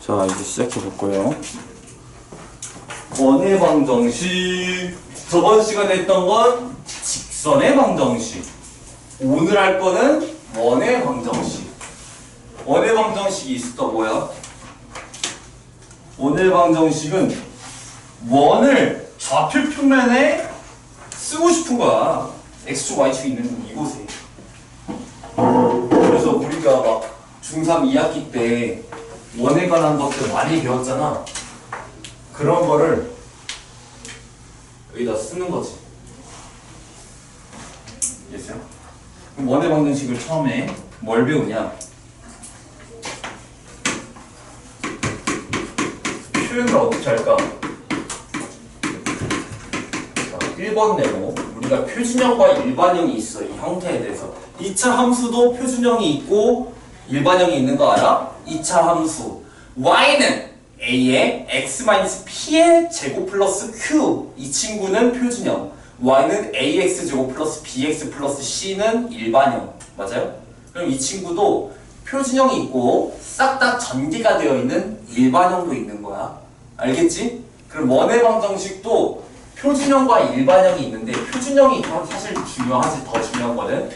자, 이제 시작해 볼 거예요. 원의 방정식. 저번 시간에 했던 건 직선의 방정식. 오늘 할 거는 원의 방정식. 원의 방정식이 있었던 뭐야? 원의 방정식은 원을 좌표 평면에 쓰고 싶은 거야. x축, y축이 있는 이곳에. 그래서 우리가 막 중3 2학기 때 원에 관한 것들 많이 배웠잖아. 그런 거를 여기다 쓰는 거지. 알겠어요? 그럼 원의 방정식을 처음에 뭘 배우냐? 표현을 어떻게 할까? 자, 1번 내로 우리가 표준형과 일반형이 있어. 이 형태에 대해서 2차 함수도 표준형이 있고 일반형이 있는 거 알아? 2차 함수 y는 a의 x-p의 제곱 플러스 q. 이 친구는 표준형. y는 ax 제곱 플러스 bx 플러스 c는 일반형. 맞아요? 그럼 이 친구도 표준형이 있고 싹 다 전개가 되어 있는 일반형도 있는 거야. 알겠지? 그럼 원의 방정식도 표준형과 일반형이 있는데 표준형이 사실 중요하지. 더 중요한 거는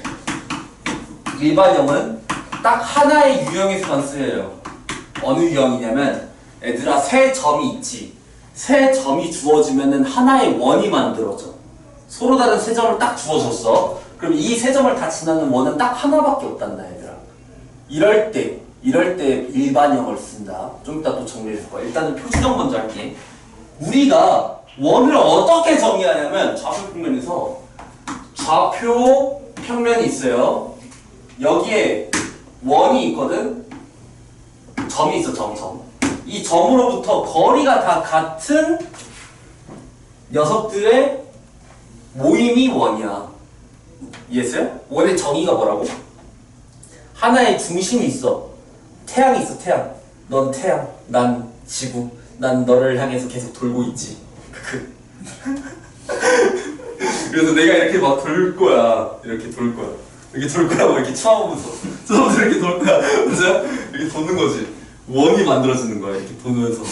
일반형은 딱 하나의 유형에서만 쓰여요. 어느 유형이냐면 얘들아 세 점이 있지. 세 점이 주어지면은 하나의 원이 만들어져. 서로 다른 세 점을 딱 주어줬어. 그럼 이 세 점을 다 지나는 원은 딱 하나밖에 없단다 얘들아. 이럴 때 일반형을 쓴다. 좀 이따 또 정리해 줄 거야. 일단은 표준형 먼저 할게. 우리가 원을 어떻게 정의하냐면 좌표 평면에서 좌표 평면이 있어요. 여기에 원이 있거든. 점이 있어. 점. 이 점으로부터 거리가 다 같은 녀석들의 모임이 원이야. 이해했어요? 원의 정의가 뭐라고? 하나의 중심이 있어. 태양이 있어. 태양. 넌 태양, 난 지구. 난 너를 향해서 계속 돌고 있지. 그래서 내가 이렇게 막 돌 거야. 이렇게 돌 거야. 이렇게 돌 거라고 이렇게 쳐다보면서 이렇게 돌 거야. 맞아? 이렇게 도는 거지. 원이 만들어지는 거야. 이렇게 도면서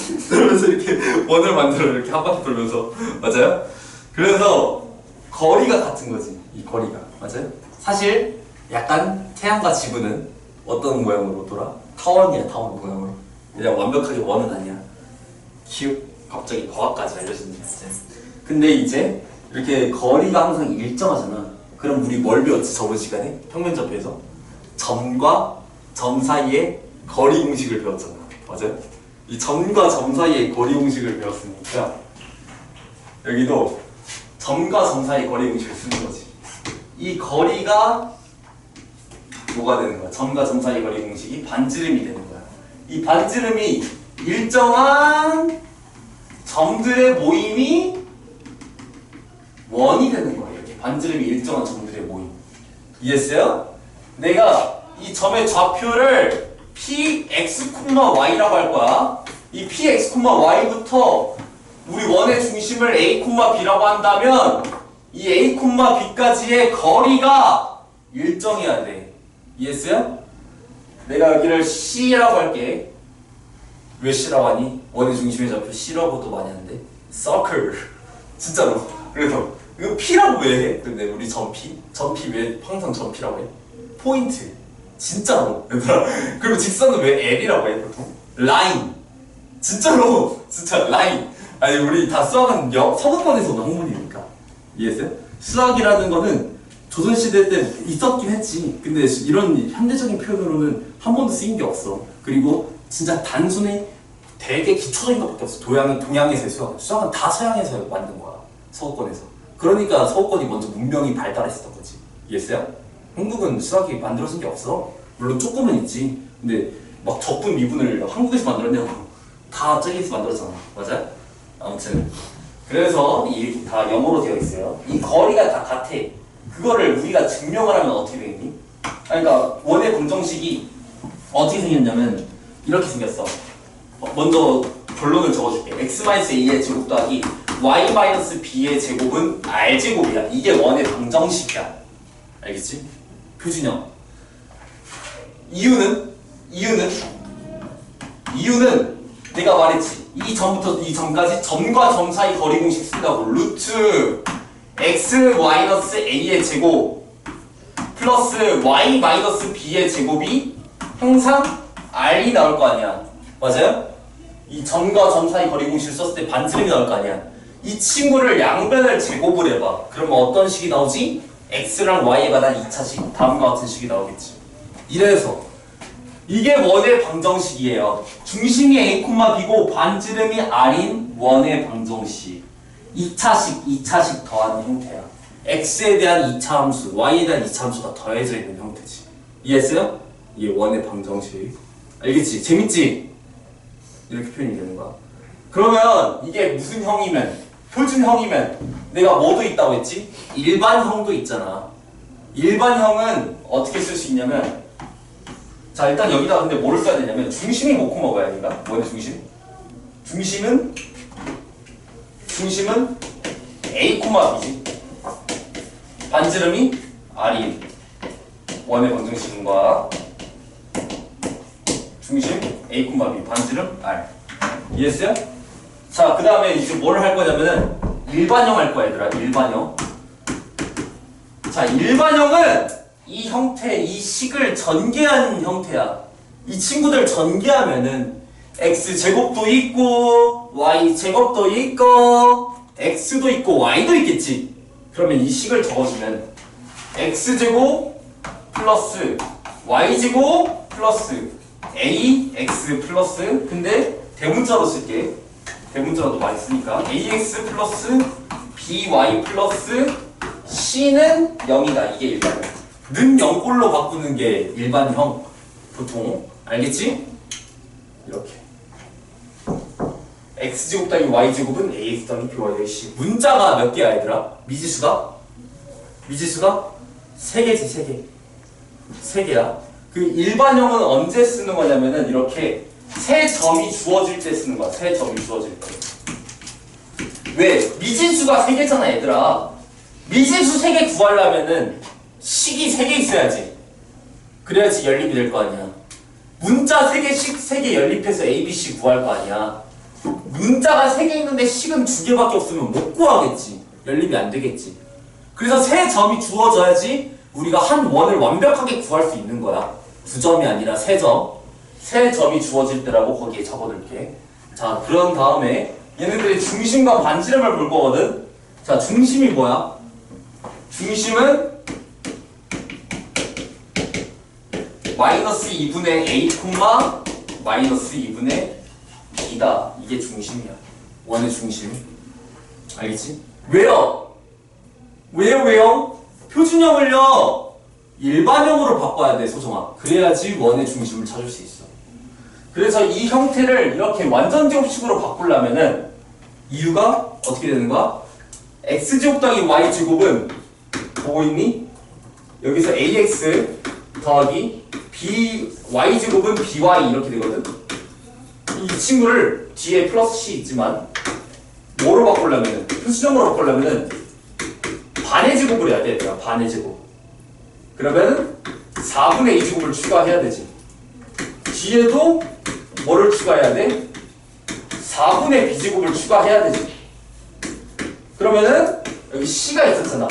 이렇게 원을 만들어. 이렇게 한 바퀴 돌면서. 맞아요? 그래서 거리가 같은 거지. 이 거리가. 맞아요? 사실 약간 태양과 지구는 어떤 모양으로 돌아? 타원이야. 타원 모양으로. 그냥 완벽하게 원은 아니야. 갑자기 과학까지 알려주는 거지. 근데 이제 이렇게 거리가 항상 일정하잖아. 그럼 우리 뭘 배웠지 저번 시간에? 평면접에서 점과 점 사이의 거리 공식을 배웠잖아. 맞아요? 이 점과 점 사이의 거리 공식을 배웠으니까 여기도 점과 점 사이의 거리 공식을 쓰는 거지. 이 거리가 뭐가 되는 거야? 점과 점 사이의 거리 공식이 반지름이 되는 거야. 이 반지름이 일정한 점들의 모임이 원이 되는 거예요. 이렇게 반지름이 일정한 점들의 모임. 이해했어요? 내가 이 점의 좌표를 px,y라고 할 거야. 이 px,y부터 우리 원의 중심을 a, b라고 한다면 이 a, b까지의 거리가 일정해야 돼. 이해했어요? 내가 여기를 c라고 할게. 왜 c라고 하니? 원의 중심의 좌표 c라고도 많이 하는데 circle. 진짜로. 그래서 이거 p라고 왜 해? 근데 우리 점 p 왜 항상 점 p라고 해? 포인트. 진짜로. 얘들아. 그리고 직선은 왜 L이라고 해 보통? 라인. 진짜로. 진짜 라인. 아니 우리 다 수학은 서구권에서 온 학문이니까. 이해했어요? 수학이라는 거는 조선시대 때 있었긴 했지. 근데 이런 현대적인 표현으로는 한 번도 쓰인 게 없어. 그리고 진짜 단순히 되게 기초적인 것밖에 없어. 동양에서의 수학은 다 서양에서 만든 거야. 서구권에서. 그러니까 서구권이 먼저 문명이 발달했었던 거지. 이해했어요? 한국은 수학이 만들어진 게 없어. 물론 조금은 있지. 근데 막 적분 미분을 한국에서 만들었냐고. 다 저기에서 만들었잖아. 맞아요? 아무튼 그래서 이 다 영어로 되어 있어요. 이 거리가 다 같아. 그거를 우리가 증명을 하면 어떻게 되겠니? 그러니까 원의 방정식이 어떻게 생겼냐면 이렇게 생겼어. 먼저 결론을 적어줄게. x-a의 제곱 더하기 y-b의 제곱은 r제곱이야. 이게 원의 방정식이야. 알겠지? 표준형. 이유는 내가 말했지. 이 점부터 이 점까지 점과 점 사이 거리 공식 쓴다고. 루트 x-a의 제곱 플러스 y-b의 제곱이 항상 r이 나올 거 아니야. 맞아요? 이 점과 점 사이 거리 공식을 썼을 때 반지름이 나올 거 아니야. 이 친구를 양변을 제곱을 해봐. 그러면 어떤 식이 나오지? x랑 y에 관한 2차식. 다음과 같은 식이 나오겠지. 이래서 이게 원의 방정식이에요. 중심이 a, b고 반지름이 r인 원의 방정식. 2차식 더하는 형태야. x에 대한 2차 함수, y에 대한 2차 함수가 더해져 있는 형태지. 이해했어요? 이게 원의 방정식. 알겠지? 재밌지? 이렇게 표현이 되는 거야. 그러면 이게 무슨 형이면, 표준형이면 내가 뭐도 있다고 했지? 일반형도 있잖아. 일반형은 어떻게 쓸 수 있냐면, 자 일단 여기다 근데 뭐를 써야 되냐면 중심이 뭐고 뭐가 아닌가? 원의 중심? 중심은 a, b지. 반지름이 r이 원의 방정식과 중심 a, b 반지름 r. 이해했어요? 자 그 다음에 이제 뭘 할 거냐면은 일반형 할 거야 얘들아. 일반형. 자 일반형은 이 형태, 이 식을 전개하는 형태야. 이 친구들 전개하면은 x제곱도 있고 y제곱도 있고 x도 있고 y도 있겠지. 그러면 이 식을 적어주면 x제곱 플러스 y제곱 플러스 ax 플러스, 근데 대문자로 쓸게. 대문자로도 많이 쓰니까 ax 플러스 by 플러스 c는 0이다. 이게 일반형. 는 0꼴로 바꾸는 게 일반형 보통. 알겠지? 이렇게 x제곱 더하기 y제곱은 ax 더하기 by c. 문자가 몇 개야 얘들아? 미지수가 3개지. 3개야. 그 일반형은 언제 쓰는 거냐면은 이렇게 세 점이 주어질 때 쓰는 거야. 세 점이 주어질 때. 왜? 미지수가 3개잖아 얘들아. 미지수 3개 구하려면은 식이 3개 있어야지. 그래야지 연립이 될 거 아니야. 문자 3개씩 3개 연립해서 A, B, C 구할 거 아니야. 문자가 3개 있는데 식은 2개밖에 없으면 못 구하겠지. 연립이 안 되겠지. 그래서 세 점이 주어져야지 우리가 한 원을 완벽하게 구할 수 있는 거야. 2점이 아니라 3점. 3점이 주어질 때라고 거기에 적어둘게. 자, 그런 다음에 얘네들의 중심과 반지름을 볼 거거든. 자, 중심이 뭐야? 중심은 마이너스 2분의 a, 마이너스 2분의 2다. 이게 중심이야. 원의 중심. 알겠지? 왜요? 왜요? 표준형을요 일반형으로 바꿔야 돼, 소정아. 그래야지 원의 중심을 찾을 수 있어. 그래서 이 형태를 이렇게 완전제곱식으로 바꾸려면은 이유가 어떻게 되는 거야? x제곱 더하기 y제곱은 보고 있니? 여기서 ax 더하기 y제곱은 by 이렇게 되거든. 이 친구를 뒤에 플러스 c 있지만 뭐로 바꾸려면은, 표준형으로 바꾸려면은 반의 제곱을 해야 돼. 얘들아. 반의 제곱. 그러면은 4분의 2제곱을 추가해야 되지. 뒤에도 뭐를 추가해야 돼? 4분의 b제곱을 추가해야 되지. 그러면은 여기 c가 있었잖아.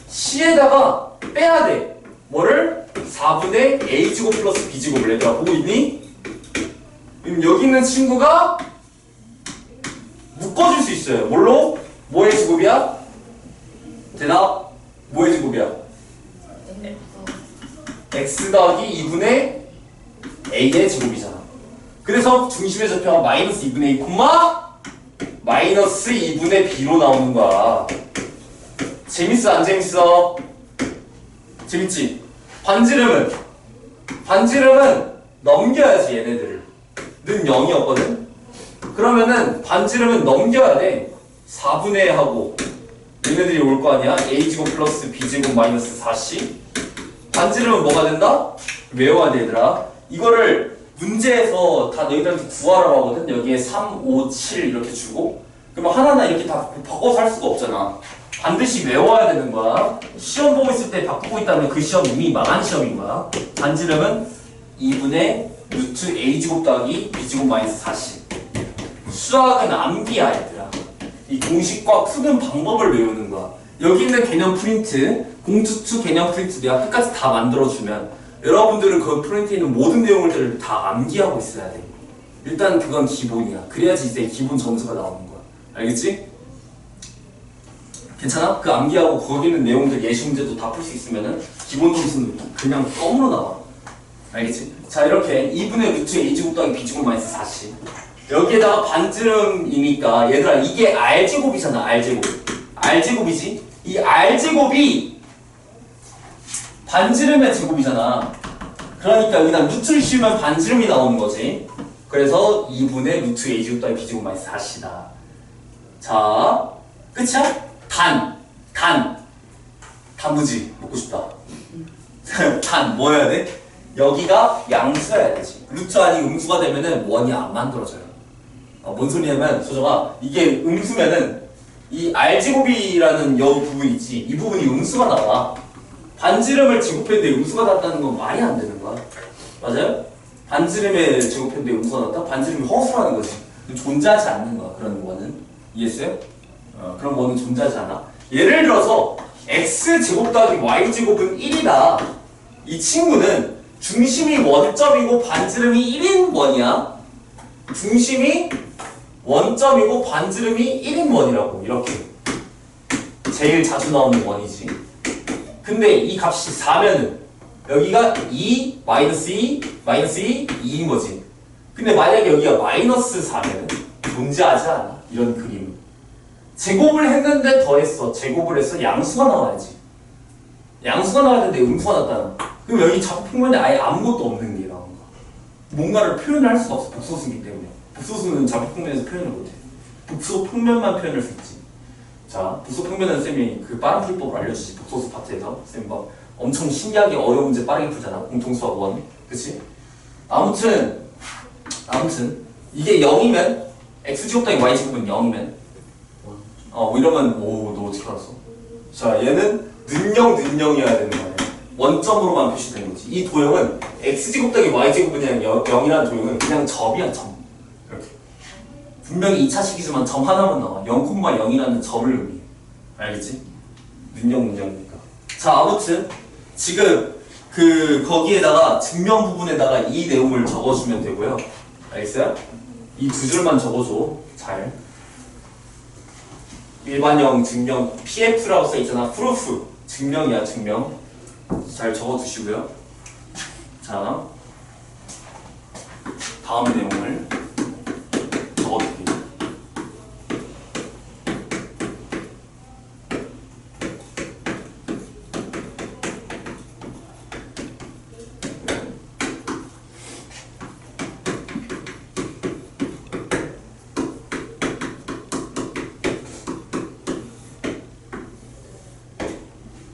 c에다가 빼야 돼. 뭐를? 4분의 a제곱 플러스 b제곱을. 얘들아 보고 있니? 그럼 여기 있는 친구가 묶어줄 수 있어요. 뭘로? 뭐의 제곱이야? 대답. 뭐의 제곱이야? x 더하기 2분의 a의 제곱이잖아. 그래서 중심의 좌표가 마이너스 2분의 a, 마이너스 2분의 b로 나오는 거야. 재밌어 안 재밌어? 재밌지? 반지름은 넘겨야지 얘네들을. 는 0이었거든? 그러면은 반지름은 넘겨야 돼. 4분의 하고 얘네들이 올 거 아니야? a제곱 플러스 b제곱 마이너스 4c. 반지름은 뭐가 된다? 외워야 돼 얘들아. 이거를 문제에서 다 너희들한테 구하라고 하거든. 여기에 3, 5, 7 이렇게 주고 그러면 하나하나 이렇게 다 바꿔서 할 수가 없잖아. 반드시 외워야 되는 거야. 시험 보고 있을 때 바꾸고 있다면 그 시험 이미 망한 시험인 거야. 반지름은 2분의 루트 a제곱 더하기 b제곱 마이너스 4c. 수학은 암기야 얘들아. 이 공식과 푸는 방법을 외우는 거야. 여기 있는 개념 프린트, 공투투 개념 프린트 내가 끝까지 다 만들어주면 여러분들은 그 프린트에 있는 모든 내용을 다 암기하고 있어야 돼. 일단 그건 기본이야. 그래야지 이제 기본 점수가 나오는 거야. 알겠지? 괜찮아? 그 암기하고 거기 있는 내용들 예시 문제도 다 풀 수 있으면은 기본 점수는 그냥 껌으로 나와. 알겠지? 자, 이렇게 2분의 루트 a제곱 더하기 b제곱 마이너스 4씨. 여기에다가 반지름이니까 얘들아 이게 r제곱이잖아. r제곱이지? 이 r제곱이 반지름의 제곱이잖아. 그러니까 여기다 루트를 씌우면 반지름이 나오는 거지. 그래서 2분의 루트 a제곱 더하기 b제곱 마이너스 4c다. 자, 끝이야? 단무지 먹고 싶다. 뭐 해야 돼? 여기가 양수여야 되지. 루트 아니 음수가 되면은 원이 안 만들어져요. 뭔 소리냐면 소정아, 이게 음수면은 이 r제곱이라는 여 부분 있지, 이 부분이 음수가 나와. 반지름을 제곱했는데 음수가 나왔다는 건 말이 안 되는 거야. 맞아요? 반지름에 제곱했는데 음수가 나왔다? 반지름이 허수라는 거지. 존재하지 않는 거야, 그런 원은. 이해했어요? 그런 원은 존재하지 않아. 예를 들어서 x제곱 더하기 y제곱은 1이다. 이 친구는 중심이 원점이고 반지름이 1인 원이야. 중심이 원점이고 반지름이 1인 원이라고. 이렇게 제일 자주 나오는 원이지. 근데 이 값이 4면은 여기가 2, 마이너스 2, 마이너스 2, 2인 거지. 근데 만약에 여기가 마이너스 4면은 존재하지 않아. 이런 그림. 제곱을 했는데 더했어. 제곱을 해서 양수가 나와야지. 양수가 나와야 되는데 음수가 났다는. 그럼 여기 좌표평면에 아예 아무것도 없는 게 나오는 거야. 뭔가를 표현을 할 수가 없어. 복소수이기 때문에. 복소수는 좌표평면에서 표현을 못해. 복소평면만 표현할 수 있지. 자, 복소평면은 쌤이 그 빠른 풀이법을 알려주지. 복소수 파트에서 쌤 막 엄청 신기하게 어려운 문제 빠르게 풀잖아. 공통수학 1. 그치? 아무튼 이게 0이면 x제곱 더하기 y제곱은 0이면 이러면 너 어떻게 알았어? 자, 얘는 는영이어야 되는 거야. 원점으로만 표시되는 거지. 이 도형은 x제곱 더하기 y제곱은 그냥 0이라는 도형은 그냥 점이야, 점. 이렇게. 분명히 2차식이지만 점 하나만 나와. 0,0이라는 점을 의미해. 알겠지? 는영이니까. 자, 아무튼 지금 거기에다가 증명 부분에다가 이 내용을 적어주면 되고요. 알겠어요? 이 두 줄만 적어줘. 잘. 일반형 증명 PF라고 써있잖아. 프루프. 증명이야, 증명. 잘 적어두시고요. 자, 다음 내용을 적어둘게요.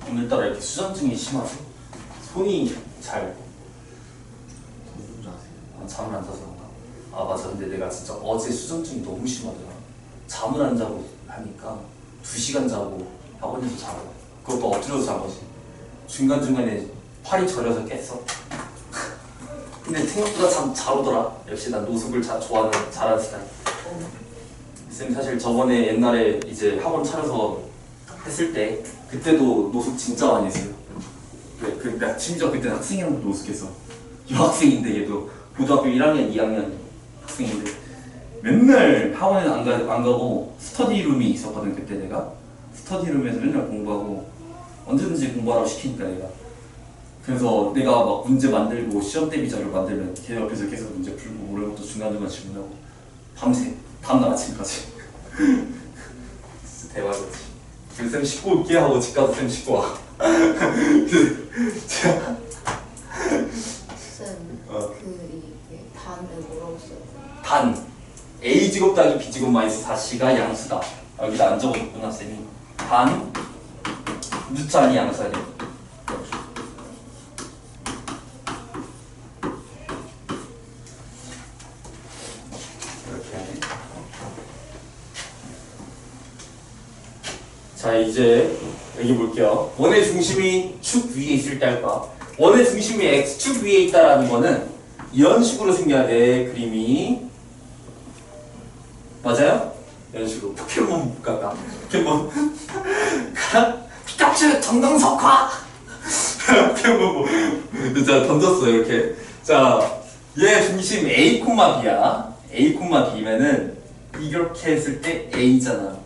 오늘따라 이렇게 수전증이 심하죠? 손이 잘 잠을 안 자서 그런가? 맞아. 근데 내가 진짜 어제 수전증이 너무 심하더라. 잠을 안 자고 하니까 2시간 자고 학원에서 자고, 그것도 엎드려서 잔 거지. 중간중간에 팔이 저려서 깼어. 근데 생각보다 참 잘 오더라. 역시 난 노숙을 좋아하는 잘하는 스타일. 쌤 사실 저번에 옛날에 이제 학원 차려서 했을 때 그때도 노숙 진짜 많이 했어요. 그러니까 심지어 그때 학생이랑도 노숙했어. 여학생인데 얘도 고등학교 1학년, 2학년 학생인데 맨날 학원에 안 가고 스터디룸이 있었거든. 그때 내가 스터디룸에서 맨날 공부하고 언제든지 공부하라고 시키니까 내가. 그래서 내가 막 문제 만들고 시험 대비 자료 만들면 걔 옆에서 계속 문제 풀고 모르는 것도 중간중간 질문하고 밤새 다음날 아침까지. 진짜 대박이었지. 쌤 씻고 올게 하고 집 가서 쌤 씻고 와. 쌤, 이게 단을 뭐라고 써요? 단 a제곱 더하기 b제곱 마이너스 4c가 양수다. 여기다 안 적어줬구나 쌤이. 단 루트 아니 양수야 돼. 이렇게. 자, 이제 여기 볼게요. 원의 중심이 축 위에 있을 때 할까? 원의 중심이 x축 위에 있다라는 거는 이런 식으로 생겨야 돼. 그림이 맞아요? 이런 식으로 포켓몬 가까 포켓몬 피카츄 정동석화 포켓몬 뭐 자 던졌어요 이렇게. 자 얘 중심 A, B야. A, B면은 이렇게 했을 때 A잖아.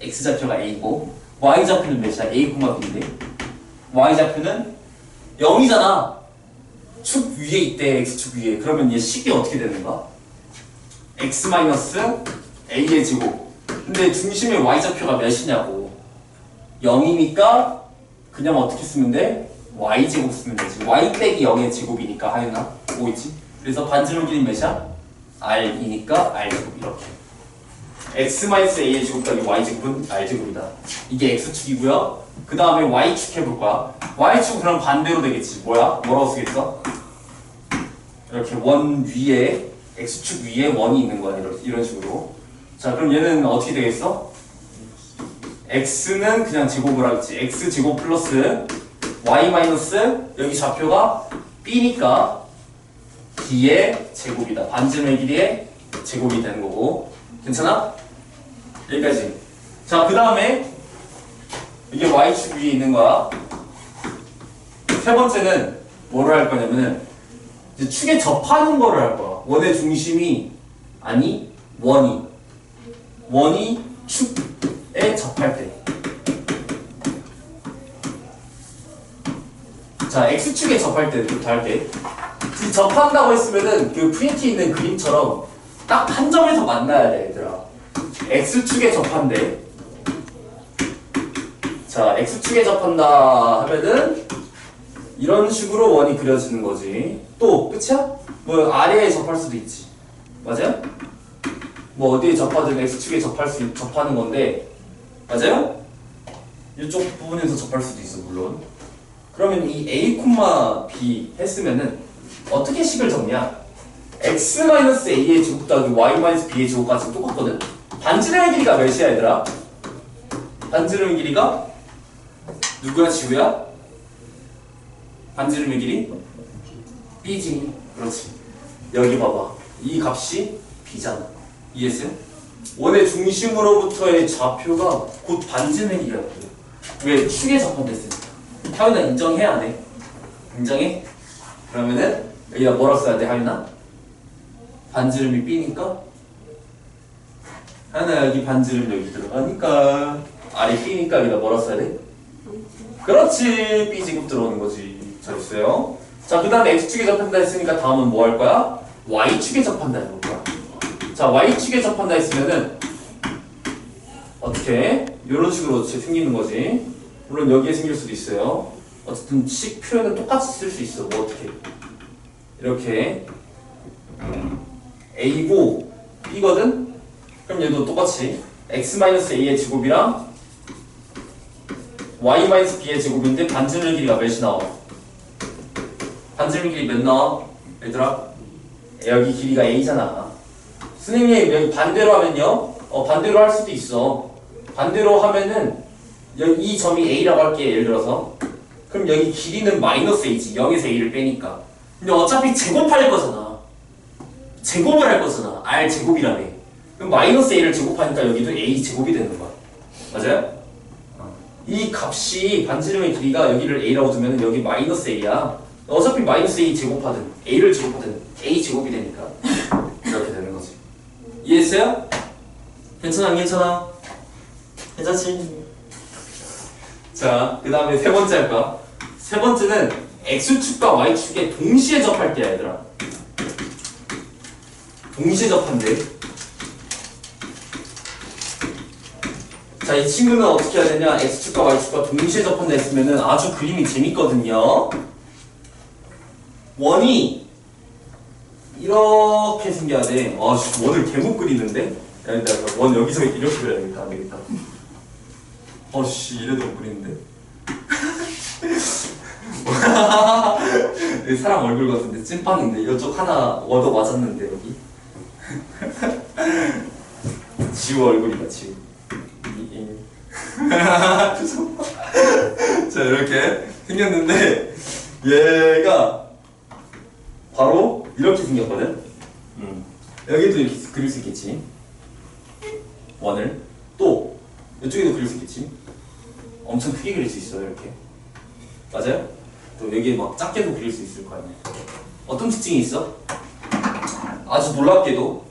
X 좌표가 A고 Y 좌표는 몇이야? A, B인데 Y 좌표는 0이잖아. 축 위에 있대. X축 위에. 그러면 얘 식이 어떻게 되는 거야? X 마이너스 A의 제곱. 근데 중심의 Y 좌표가 몇이냐고. 0이니까 그냥 어떻게 쓰면 돼? Y 제곱 쓰면 되지. Y 빼기 0의 제곱이니까 하윤아 5있지. 그래서 반지름 길이 몇이야? R이니까 R 제곱 이렇게. X 마이너스 A의 제곱 더하기 Y 제곱은 R 제곱이다. 이게 X축이고요. 그 다음에 Y축 해볼 거야. Y축은 그럼 반대로 되겠지. 뭐야? 뭐라고 쓰겠어? 이렇게 원 위에 X축 위에 원이 있는 거야. 이런 식으로. 자 그럼 얘는 어떻게 되겠어? X는 그냥 제곱을 하겠지. X 제곱 플러스 Y 마이너스 여기 좌표가 B니까 B의 제곱이다. 반지름의 길이의 제곱이 되는 거고. 괜찮아? 여기까지. 자 그 다음에 이게 Y축 위에 있는 거야. 세 번째는 뭐를 할 거냐면은 이제 축에 접하는 거를 할 거야. 원의 중심이 아니 원이 축에 접할 때. 자 X축에 접할 때부터 할게. 접한다고 했으면은 그 프린트에 있는 그림처럼 딱 한 점에서 만나야 돼 얘들아. X축에 접한대. 자 X축에 접한다 하면은 이런 식으로 원이 그려지는 거지. 또 끝이야? 뭐 아래에 접할 수도 있지. 맞아요? 뭐 어디에 접하든 X축에 접하는 건데 맞아요? 이쪽 부분에서 접할 수도 있어 물론. 그러면 이 A, B 했으면은 어떻게 식을 적냐? X-A의 제곱 더하기 Y-B의 제곱까지 똑같거든? 반지름의 길이가 몇이야 얘들아? 반지름의 길이가 누구야 지우야? 반지름의 길이? B지. 그렇지. 여기 봐봐. 이 값이 B잖아. 이해했어요? 원의 중심으로부터의 좌표가 곧 반지름의 길이야. 왜? 축에 접한댔으니까. 하윤아 인정해야 안 해? 인정해? 그러면은 여기다 뭐라고 써야 돼 하윤아? 반지름이 B니까 하윤아 여기 반지름 여기 들어가니까 R이 B니까 여기다 뭐라고 써야 돼? 그렇지. B제곱 들어오는 거지. 잘했어요. 자 그 다음에 X축에 접한다 했으니까 다음은 뭐 할 거야? Y축에 접한다 해볼 거야. 자 Y축에 접한다 했으면은 어떻게? 이런 식으로 생기는 거지. 물론 여기에 생길 수도 있어요. 어쨌든 식 표현은 똑같이 쓸 수 있어. 뭐 어떻게? 이렇게 A고 B거든? 그럼 얘도 똑같이 X-A의 제곱이랑 Y-B의 제곱인데 반지름 길이가 몇이 나와? 반지름 길이 몇 나와? 얘들아 여기 길이가 A잖아. 선생님 여기 반대로 하면요? 반대로 할 수도 있어. 반대로 하면은 여기 이 점이 A라고 할게. 예를 들어서 그럼 여기 길이는 마이너스 A지. 0에서 A를 빼니까. 근데 어차피 제곱할 거잖아. 제곱을 할 거잖아. R 제곱이라며. 그럼 마이너스 A를 제곱하니까 여기도 A 제곱이 되는 거야. 맞아요? 이 값이 반지름의 길이가 여기를 A라고 두면 여기 마이너스 A야. 어차피 마이너스 A 제곱하든 A를 제곱하든 A 제곱이 되니까 이렇게 되는 거지. 이해했어요? 괜찮아 안 괜찮아? 괜찮지? 자, 그 다음에 세 번째 할 거야. 세 번째는 X축과 Y축에 동시에 접할 때야 얘들아. 동시에 접한대. 자, 이 친구는 어떻게 해야 되냐? X축과 Y축과 동시에 접한다 했으면은 아주 그림이 재밌거든요. 원이 이렇게 생겨야 돼. 원을 개못 그리는데? 야, 내가 원 여기서 이렇게 그려야겠다. 안 되겠다. 이래도 못 그리는데? 사람 얼굴 같은데 찐빵인데 이쪽 하나 얻어 맞았는데 여기. 지우 얼굴이다 지우. 자 이렇게 생겼는데 얘가 바로 이렇게 생겼거든. 여기도 이렇게 그릴 수 있겠지. 원을. 또 이쪽에도 그릴 수 있겠지. 엄청 크게 그릴 수 있어요. 이렇게. 맞아요? 또 여기 막 작게도 그릴 수 있을 거 아니에요. 어떤 특징이 있어? 아주 놀랍게도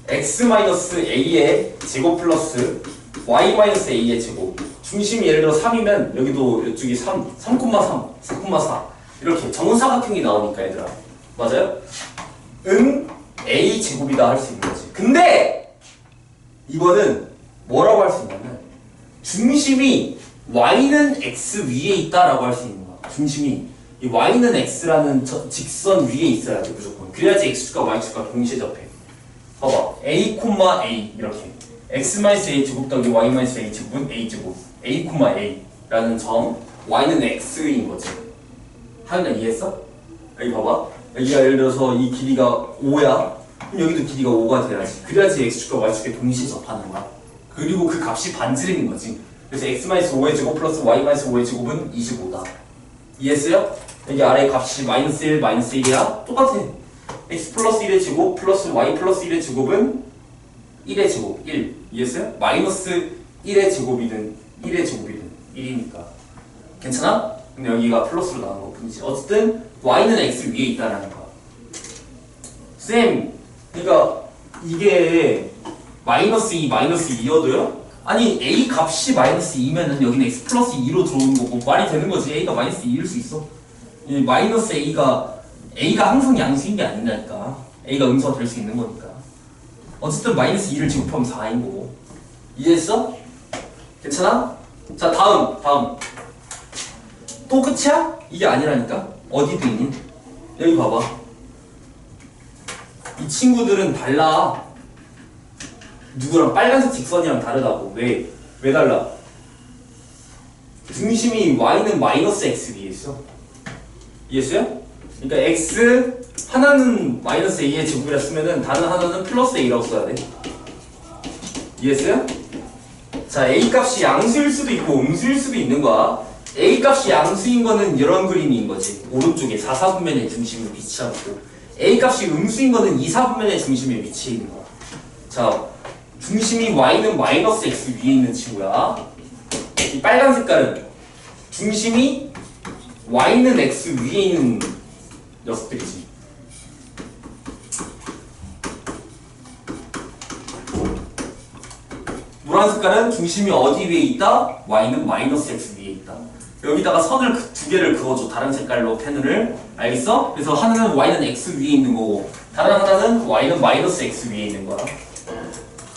x-a의 제곱 플러스 y-a의 제곱. 중심이 예를 들어 3이면 여기도 이쪽이 3, 3,3, 4,4 이렇게 정사각형이 나오니까 얘들아. 맞아요? a 제곱이다 할 수 있는 거지. 근데 이거는 뭐라고 할 수 있냐면 중심이 y는 x 위에 있다라고 할 수 있는 거야. 중심이 이 y는 x라는 직선 위에 있어야 돼 무조건. 그래야지 x축과 y축과 동시에 접해. 봐봐. a, a 이렇게 x-a 제곱 더하기 y-a 제곱은 a 제곱 a, a라는 점 y는 x인 거지. 하윤아 이해했어? 여기 봐봐. 여기가 예를 들어서 이 길이가 5야. 그럼 여기도 길이가 5가 돼야지. 그래야지 x축과 y축에 동시에 접하는 거야. 그리고 그 값이 반지름인 거지. 그래서 x-5의 제곱 플러스 y-5의 제곱은 25다. 이해했어요? 여기 아래 값이 마이너스 1, 마이너스 1이야? 똑같아. x 플러스 1의 제곱 플러스 y 플러스 1의 제곱은 1의 제곱 1. 이해했어요? 마이너스 1의 제곱이든 1의 제곱이든 1이니까. 괜찮아? 근데 여기가 플러스로 나온 것 뿐이지. 어쨌든 y는 x 위에 있다라는 거야. 쌤, 그러니까 이게 마이너스 2, 마이너스 2여도요? 아니 a 값이 마이너스 2면은 여기는 x 플러스 2로 들어오는 거고 말이 되는 거지. a가 마이너스 2일 수 있어. 이 마이너스 a가 항상 양수인 게 아니라니까. a가 음수가 될 수 있는 거니까. 어쨌든 마이너스 2를 제곱하면 4인 거고. 이해했어? 괜찮아? 자 다음 또 끝이야? 이게 아니라니까? 어디도 있니? 여기 봐봐. 이 친구들은 달라. 누구랑 빨간색 직선이랑 다르다고. 왜 달라? 중심이 y는 마이너스 x 위에 있어. 이해했어요? 그러니까 x 하나는 마이너스 a의 제곱이라 쓰면은 다른 하나는 플러스 a라고 써야 돼. 이해했어요? 자, a 값이 양수일 수도 있고 음수일 수도 있는 거야. a 값이 양수인 거는 이런 그림인 거지. 오른쪽에 4, 4분면의 중심에 위치하고 있고 a 값이 음수인 거는 2, 4분면의 중심에 위치해 있는 거야. 자, 중심이 y는 마이너스 x 위에 있는 친구야. 이 빨간 색깔은 중심이 y는 x 위에 있는 녀석들이지. 노란 색깔은 중심이 어디 위에 있다? y는 마이너스 x 위에 있다. 여기다가 선을 두 개를 그어줘. 다른 색깔로 펜을. 알겠어? 그래서 하나는 y는 x 위에 있는 거고 다른 하나는 y는 마이너스 x 위에 있는 거야.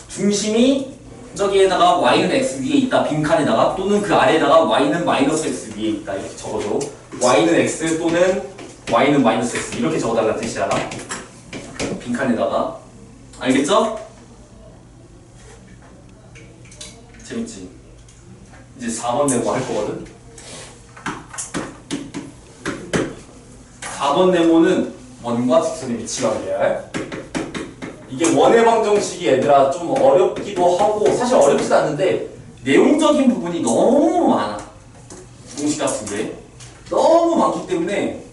중심이 저기에다가 y는 x 위에 있다. 빈칸에다가 또는 그 아래에다가 y는 마이너스 x 위에 있다. 이렇게 적어줘. y는 x 또는 y는 마이너스 x 이렇게 적어달라 뜻이야. 빈칸에다가. 알겠죠? 재밌지? 이제 4번 네모 할 거거든? 4번 네모는 원과 직선의 위치관계야. 이게 원의 방정식이 얘들아 좀 어렵기도 하고 사실 어렵지도 않는데 내용적인 부분이 너무 많아. 공식 같은 게 너무 많기 때문에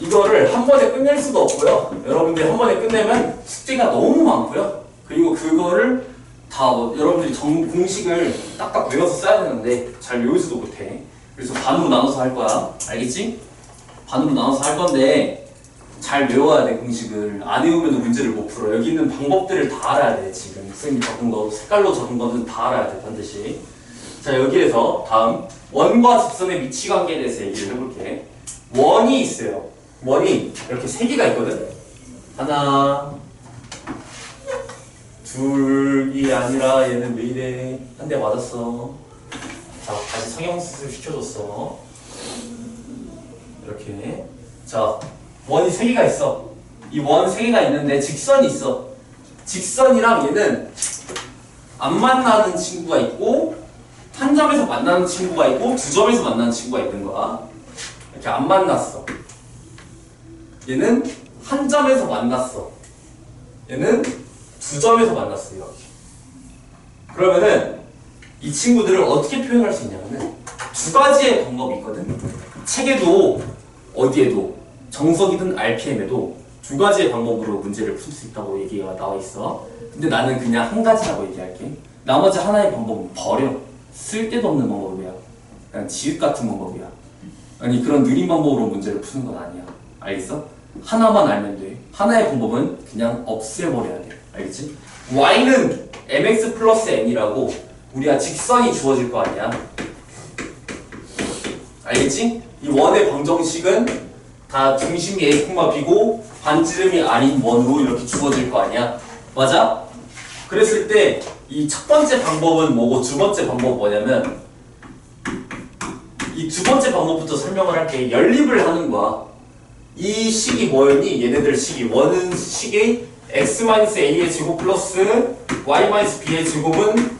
이거를 한 번에 끝낼 수도 없고요. 여러분들이 한 번에 끝내면 숙제가 너무 많고요. 그리고 그거를 다 여러분들이 공식을 딱딱 외워서 써야 되는데 잘 외우지도 못해. 그래서 반으로 나눠서 할 거야. 알겠지? 반으로 나눠서 할 건데 잘 외워야 돼. 공식을 안 외우면 문제를 못 풀어. 여기 있는 방법들을 다 알아야 돼. 지금 선생님이 적은 거 색깔로 적은 거는 다 알아야 돼. 반드시. 자, 여기에서 다음 원과 직선의 위치관계에 대해서 얘기를 해볼게. 원이 있어요. 원이 이렇게 세 개가 있거든. 하나 둘이 아니라 얘는 왜 이래. 한 대 맞았어. 자, 다시 성형수술 시켜줬어. 이렇게. 자, 원이 세 개가 있어. 이 원 세 개가 있는데 직선이 있어. 직선이랑 얘는 안 만나는 친구가 있고 한 점에서 만나는 친구가 있고 두 점에서 만나는 친구가 있는 거야. 이렇게 안 만났어. 얘는 한 점에서 만났어. 얘는 두 점에서 만났어. 이렇게. 그러면은 이 친구들을 어떻게 표현할 수 있냐면은 두 가지의 방법이 있거든. 책에도 어디에도 정석이든 RPM에도 두 가지의 방법으로 문제를 풀 수 있다고 얘기가 나와 있어. 근데 나는 그냥 한 가지라고 얘기할게. 나머지 하나의 방법은 버려. 쓸데도 없는 방법이야. 그냥 지읒 같은 방법이야. 아니 그런 느린 방법으로 문제를 푸는 건 아니야. 알겠어? 하나만 알면 돼. 하나의 방법은 그냥 없애버려야 돼. 알겠지? y는 mx 플러스 n이라고 우리가 직선이 주어질 거 아니야. 알겠지? 이 원의 방정식은 다 중심이 a, b고 반지름이 r인 원으로 이렇게 주어질 거 아니야. 맞아? 그랬을 때 이 첫 번째 방법은 뭐고 두 번째 방법은 뭐냐면 이 두 번째 방법부터 설명을 할게. 연립을 하는 거야. 이 식이 뭐였니? 얘네들 식이 원은 식이 x-a의 제곱 플러스 y-b의 제곱은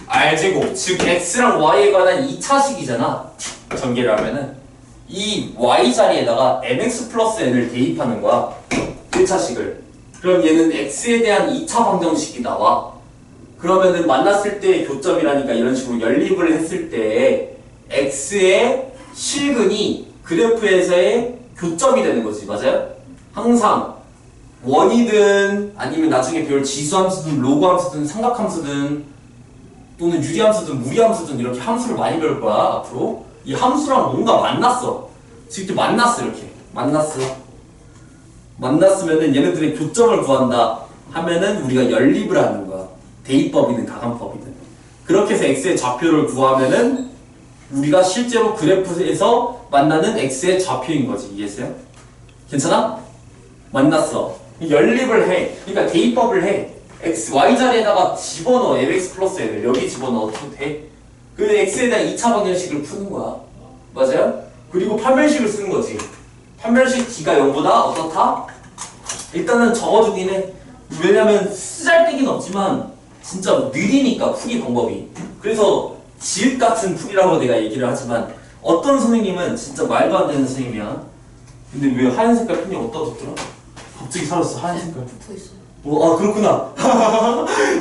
r제곱, 즉 x랑 y에 관한 2차식이잖아. 전개를 하면은 이 y 자리에다가 mx 플러스 n을 대입하는 거야. 1차식을. 그럼 얘는 x에 대한 2차 방정식이 나와. 그러면은 만났을 때 교점이라니까 이런 식으로 연립을 했을 때 x의 실근이 그래프에서의 교점이 되는 거지. 맞아요? 항상 원이든 아니면 나중에 배울 지수함수든 로그함수든 삼각함수든 또는 유리함수든 무리함수든 이렇게 함수를 많이 배울 거야. 앞으로 이 함수랑 뭔가 만났어. 지금 이렇게 만났어. 이렇게 만났으면은 얘네들의 교점을 구한다 하면은 우리가 연립을 하는 거야. 대입법이든 가감법이든. 그렇게 해서 x의 좌표를 구하면은 우리가 실제로 그래프에서 만나는 x의 좌표인 거지. 이해했어요? 괜찮아? 만났어. 연립을 해. 그러니까 대입법을 해. x, y 자리에다가 집어넣어. mx 플러스 n을 여기 집어넣어도 돼. 그 x에 대한 2차 방정식을 푸는 거야. 맞아요? 그리고 판별식을 쓰는 거지. 판별식 d가 0보다 어떻다? 일단은 적어두긴 해. 왜냐면 쓰잘데기는 없지만 진짜 느리니까 풀이 방법이. 그래서 지읒 같은 풀이라고 내가 얘기를 하지만 어떤 선생님은 진짜 말도 안 되는 선생님이야. 근데 왜 하얀 색깔 펜이 어디다 뒀더라? 갑자기 사라졌어. 하얀 색깔. 붙어있어. 아 그렇구나.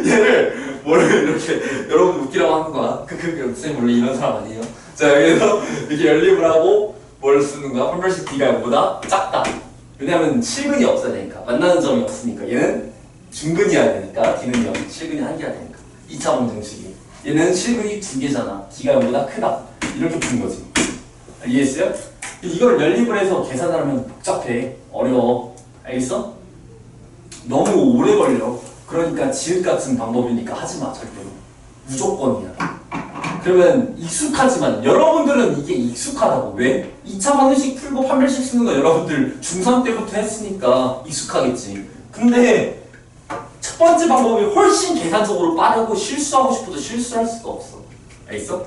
얘를 원래 이렇게 여러분 웃기라고 하는 거야. 선생님 원래 이런 사람 아니에요. 자 여기서 이렇게 연립을 하고 뭘 쓰는 거야? 판별식 d가 0보다 작다. 왜냐면 실근이 없어야 되니까. 만나는 점이 없으니까. 얘는 중근이어야 되니까. d는 0, 실근이 1개야 되니까. 2차 방정식이. 얘는 실근이 2개잖아. d가 0보다 크다. 이렇게 푸는 거지. 이해했어요? 이걸 연립을 해서 계산을 하면 복잡해. 어려워. 알겠어? 너무 오래 걸려. 그러니까 지읒 같은 방법이니까 하지마. 절대로. 무조건이야. 그러면 익숙하지만 여러분들은 이게 익숙하다고. 왜? 2차 방정식 풀고 판별식 쓰는 거 여러분들 중3 때부터 했으니까 익숙하겠지. 근데 첫 번째 방법이 훨씬 계산적으로 빠르고 실수하고 싶어도 실수할 수가 없어. 알겠어?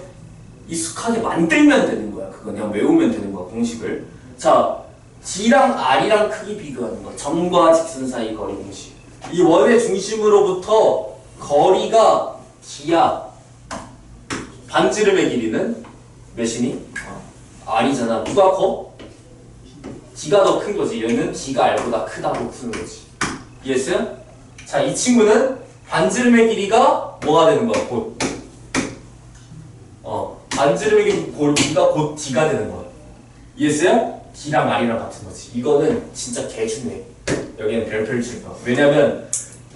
익숙하게 만들면 되는 거야. 그거 그냥 외우면 되는 거야. 공식을. 자, D랑 R이랑 크기 비교하는 거. 점과 직선 사이 거리 공식. 이 원의 중심으로부터 거리가 D야. 반지름의 길이는 몇이니? R이잖아. 누가 커? D가 더 큰 거지. 얘는 D가 R보다 크다고 푸는 거지. 이해했어요? 자, 이 친구는 반지름의 길이가 뭐가 되는 거야? 곧. 반지름의 길이가 곧 D가 되는 거야. 이해했어요? D랑 R이랑 같은 거지. 이거는 진짜 개중요해. 여기는 별표를 줄 거야. 왜냐면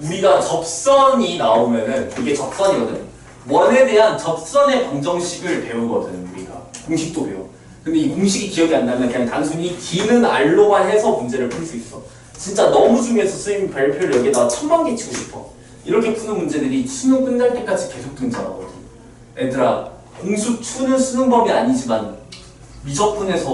우리가 접선이 나오면은 이게 접선이거든. 원에 대한 접선의 방정식을 배우거든. 우리가 공식도 배워. 근데 이 공식이 기억이 안 나면 그냥 단순히 D는 R로만 해서 문제를 풀 수 있어. 진짜 너무 중요해서 선생님 별표를 여기다 1000만 개 치고 싶어. 이렇게 푸는 문제들이 수능 끝날 때까지 계속 등장하거든. 얘들아, 공수 2는 수능법이 아니지만 미적분에서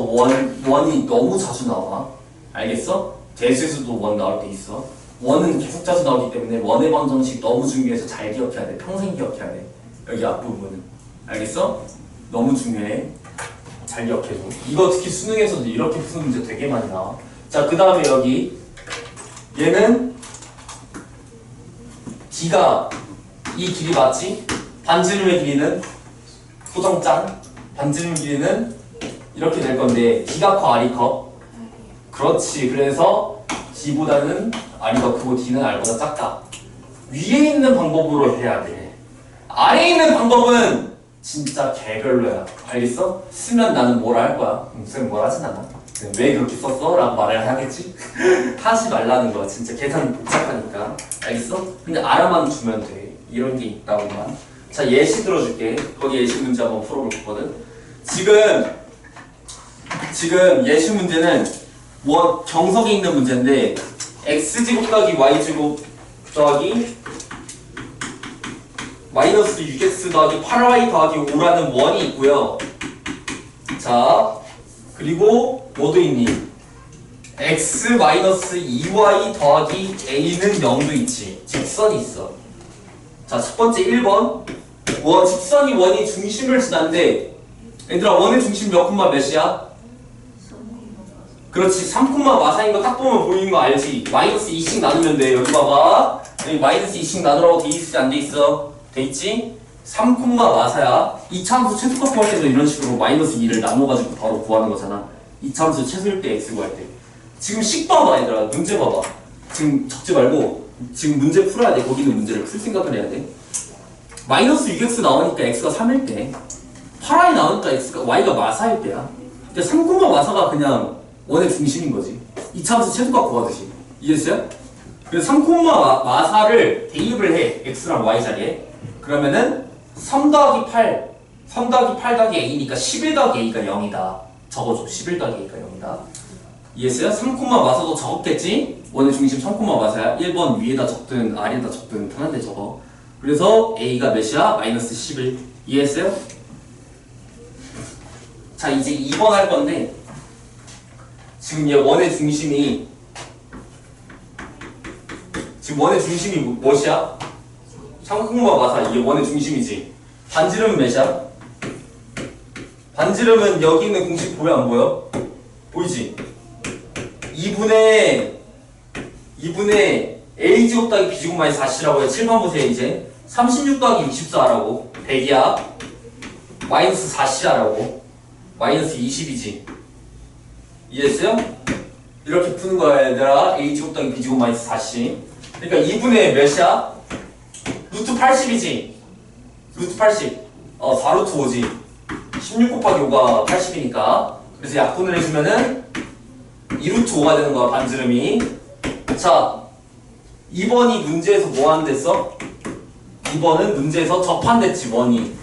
원이 너무 자주 나와. 알겠어? 대수에서도 원 나올 때 있어. 원은 계속 자주 나오기 때문에 원의 방정식 너무 중요해서 잘 기억해야 돼. 평생 기억해야 돼. 여기 앞부분은. 알겠어? 너무 중요해. 잘 기억해줘. 이거 특히 수능에서도 이렇게 푸는 문제 되게 많이 나와. 자, 그 다음에 여기 얘는 D가 이 길이 맞지? 반지름의 길이는 소정짱. 반지름 길이는 이렇게 될 건데 D가 커, R이 커? 그렇지. 그래서 D보다는 R이 더 크고 D는 R보다 작다. 위에 있는 방법으로 해야 돼. 아래에 있는 방법은 진짜 개별로야. 알겠어? 쓰면 나는 뭐라 할 거야. 쌤 뭐라 하진 않아. 왜 그렇게 썼어? 라고 말을 해야겠지? 하지 말라는 거야. 진짜 계산이 복잡하니까. 알겠어? 근데 알아만 두면 돼. 이런 게 있다고만. 자, 예시 들어줄게. 거기 예시 문제 한번 풀어볼 거거든. 지금 예시 문제는 뭐 정석에 있는 문제인데 x제곱 더하기 y제곱 더하기 마이너스 6x 더하기 8y 더하기 5라는 원이 있고요. 자, 그리고 뭐도 있니? x 마이너스 2y 더하기 a는 0도 있지. 직선이 있어. 자, 첫 번째 1번. 직선이 원이 중심을 지난데 얘들아, 원의 중심 몇 콤마 몇이야? 그렇지. 3콤마 마사인 거 딱 보면 보이는 거 알지? 마이너스 2씩 나누면 돼. 여기 봐봐. 여기 마이너스 2씩 나누라고 돼 있지 안 돼 있어? 돼 있지? 3콤마 마사야. 이차함수 최소값 구할 때도 이런 식으로 마이너스 2를 나눠가지고 바로 구하는 거잖아. 이차함수 최소일 때 x 구할 때. 지금 식 봐봐 얘들아. 문제 봐봐. 지금 적지 말고 지금 문제 풀어야 돼. 거기는 문제를 풀 생각을 해야 돼. 마이너스 6x 나오니까 x가 3일 때, 8i 나오니까 y가 마사일 때야. 그러니까 3콤마 마사가 그냥 원의 중심인 거지. 이차함수 최소값 구하듯이. 이해했어요? 그래서 3콤마 마사를 대입을 해. x랑 y 자리에. 그러면은 3 더하기 8 더하기 a니까 11 더하기 a가 0이다. 적어줘. 11 더하기 a가 0이다. 이해했어요? 3콤마 마사도 적었겠지? 원의 중심 3콤마 마사야. 1번 위에다 적든 아래에다 적든 편한데 적어. 그래서 a가 몇이야? 마이너스 11. 이해했어요? 자, 이제 2번 할 건데 지금 얘 원의 중심이 무엇이야? 3콤마 마사. 이게 원의 중심이지. 반지름은 몇이야? 반지름은 여기 있는 공식 보여 안 보여? 보이지? 2분의 a제곱 더하기 b제곱 마이너스 4c라고 해. 7번 보세요. 이제 36 더하기 64라고 100이야. 마이너스 4c라고 마이너스 20이지. 이해했어요? 이렇게 푸는 거야 얘들아. a제곱 더하기 b제곱 마이너스 4c. 그러니까 2분의 몇이야? 루트 80이지. 루트 80. 4루트 5지. 16 곱하기 5가 80이니까. 그래서 약분을 해주면은 2루트 5가 되는 거야, 반지름이. 자, 2번이 문제에서 뭐 하는댔어? 2번은 문제에서 접한댔지, 원이.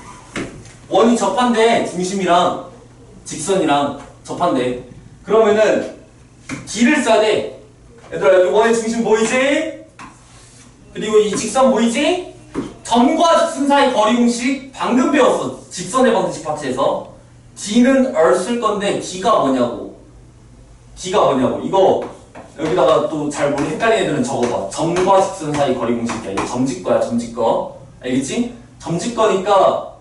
원이 접한대, 중심이랑 직선이랑 접한대. 그러면은 D를 써야 돼. 얘들아, 여기 원의 중심 보이지? 그리고 이 직선 보이지? 점과 직선 사이 거리 공식 방금 배웠어. 직선의 방정식 파트에서. D는 쓸 건데 D가 뭐냐고. 이거 여기다가 또 잘 모르는 헷갈리는 애들은 적어봐. 점과 직선 사이 거리 공식이야. 이거 점직거야, 점직거. 알겠지? 점직거니까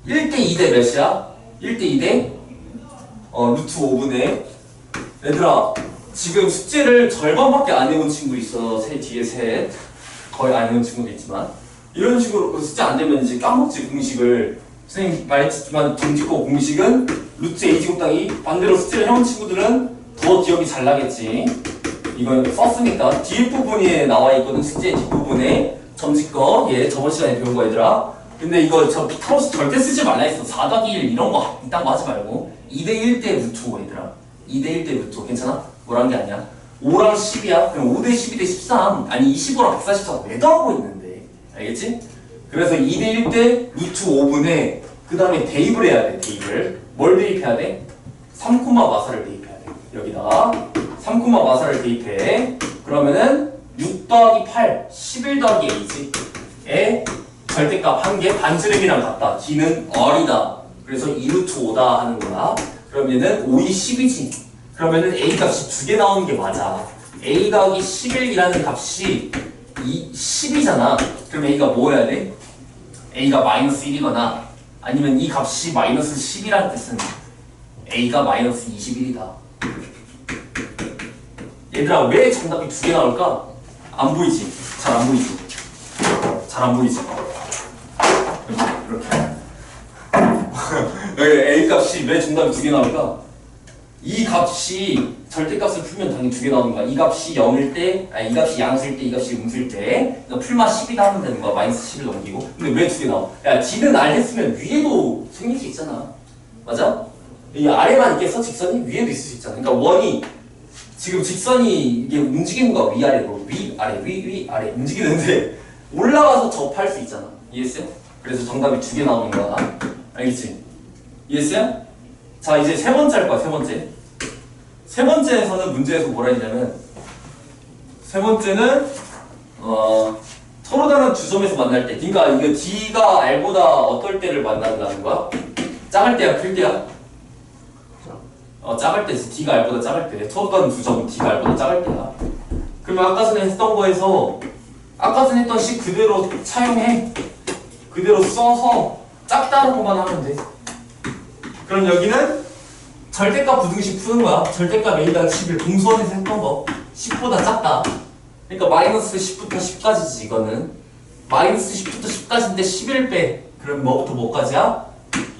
1대 2대 몇이야? 1대 2대 루트 5분의. 얘들아, 지금 숙제를 절반밖에 안 해온 친구 있어. 뒤에 셋. 거의 안 해온 친구도 있지만. 이런 식으로 숙제 안 되면 이제 까먹지, 공식을. 선생님 말했지만 점직거 공식은 루트 a제곱 더하기, 반대로 숙제를 해온 친구들은 더 기억이 잘 나겠지. 이건 썼으니까 뒷부분에 나와 있거든. 숙제 뒷부분에 점직거. 저번 시간에 배운 거 얘들아. 근데 이거 타로스 절대 쓰지 말라 했어. 4 더하기 1 이런 거 이딴 거 하지 말고 2대 1대 루트 5 얘들아. 2대 1대 루트 5 괜찮아? 뭐란 게 아니야. 5랑 10이야. 그럼 5대 12대 13. 아니 25랑 144 왜 더하고 있는데. 알겠지? 그래서 2대 1대 루트 5분에 그 다음에 대입을 해야 돼. 대입을. 뭘 대입해야 돼? 3콤마 마사를 대입해야 돼. 여기다가 3콤마 마사를 대입해. 그러면은 6 더하기 8 11 더하기 a지. 에 절대값 한 개 반지름이랑 같다. D는 얼이다. 그래서 2루트 5다 하는 거야. 그러면은 5이 10이지. 그러면은 a 값이 2개 나오는 게 맞아. a 더하기 11이라는 값이 10이잖아. 그럼 a가 뭐 해야 돼? a가 마이너스 1이거나 아니면 이 값이 마이너스 10이라는 뜻은 a가 마이너스 21이다. 얘들아, 왜 정답이 2개 나올까? 안 보이지? 잘 안 보이지? 잘 안 보이지? 이렇게. 여기 a 값이 왜 정답이 2개 나올까? 이 값이 절대값을 풀면 당연히 두 개 나오는 거야. 이 값이 0일 때, 아니 이 값이 양수일 때, 이 값이 음수일 때 그러니까 풀마 10이다 하면 되는 거야. 마이너스 10을 넘기고. 근데 왜 두 개 나와? 야 D는 R 했으면 위에도 생길 수 있잖아. 맞아? 이 아래만 있겠어? 직선이? 위에도 있을 수 있잖아. 그러니까 원이 지금 직선이 이게 움직이는 거야. 위아래로. 위아래, 위아래 움직이는데 올라가서 접할 수 있잖아. 이해했어요? 그래서 정답이 두 개 나오는 거야. 알겠지? 이해했어요? 자 이제 세 번째 할 거야. 세 번째. 세 번째에서는 문제에서 뭐라 했냐면 세 번째는 서로 다른 두 점에서 만날 때 그러니까 이거 D가 R보다 어떨 때를 만난다는 거야? 작을 때야 클 때야? 작을 때 D가 R보다 작을 때 서로 다른 두 점은 D가 R보다 작을 때야. 그러면 아까 전에 했던 거에서 아까 전에 했던 식 그대로 차용해. 그대로 써서 작다라고만 하면 돼. 그럼 여기는 절대값 부등식 푸는 거야. 절대값 A당 11 공수원에서 했던 거 10보다 작다. 그러니까 마이너스 10부터 10까지지 이거는. 마이너스 10부터 10까지인데 11 빼. 그럼 뭐부터 뭐까지야?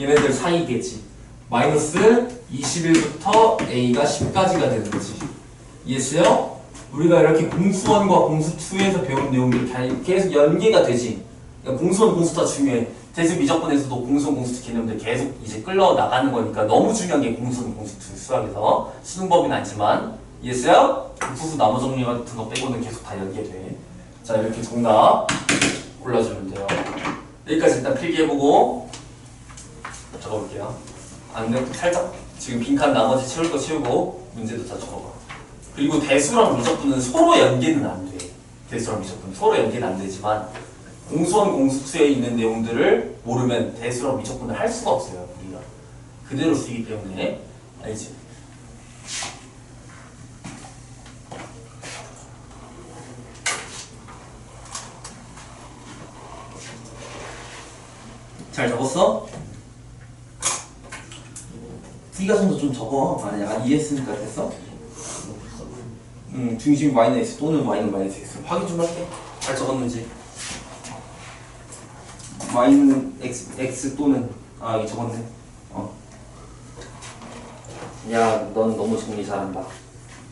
얘네들 사이겠지. 마이너스 21부터 A가 10까지가 되는 거지. 이해했어요? 우리가 이렇게 공수원과 공수2에서 배운 내용들이 다 계속 연계가 되지. 그러니까 공수원, 공수 다 중요해. 대수 미적분에서도 공수원, 공수2 개념들 계속 이제 끌러 나가는 거니까 너무 중요한 게 공수원, 공수2 수학에서 수능법은 아니지만 이해했어요? 부수 나머 정리 같은 거 빼고는 계속 다 연계돼. 자 이렇게 정답 골라주면 돼요. 여기까지 일단 필기해보고 적어볼게요. 안돼 살짝 지금 빈칸 나머지 채울 거 채우고 문제도 다 적어봐. 그리고 대수랑 미적분은 서로 연계는 안 돼. 대수랑 미적분 서로 연계는 안 되지만 공수원, 공수2에 있는 내용들을 모르면 대수랑 미적분을 할 수가 없어요. 우리가 그대로 쓰기 때문에 알지? 잘 적었어? D가선도 좀 적어. 아니야 이해했으니까 됐어? 중심이 마이너스 X 또는 마이너스 X 확인 좀 할게. 잘 적었는지. 마이너스 X 또는 여기 적었네. 야, 넌 너무 정리 잘한다.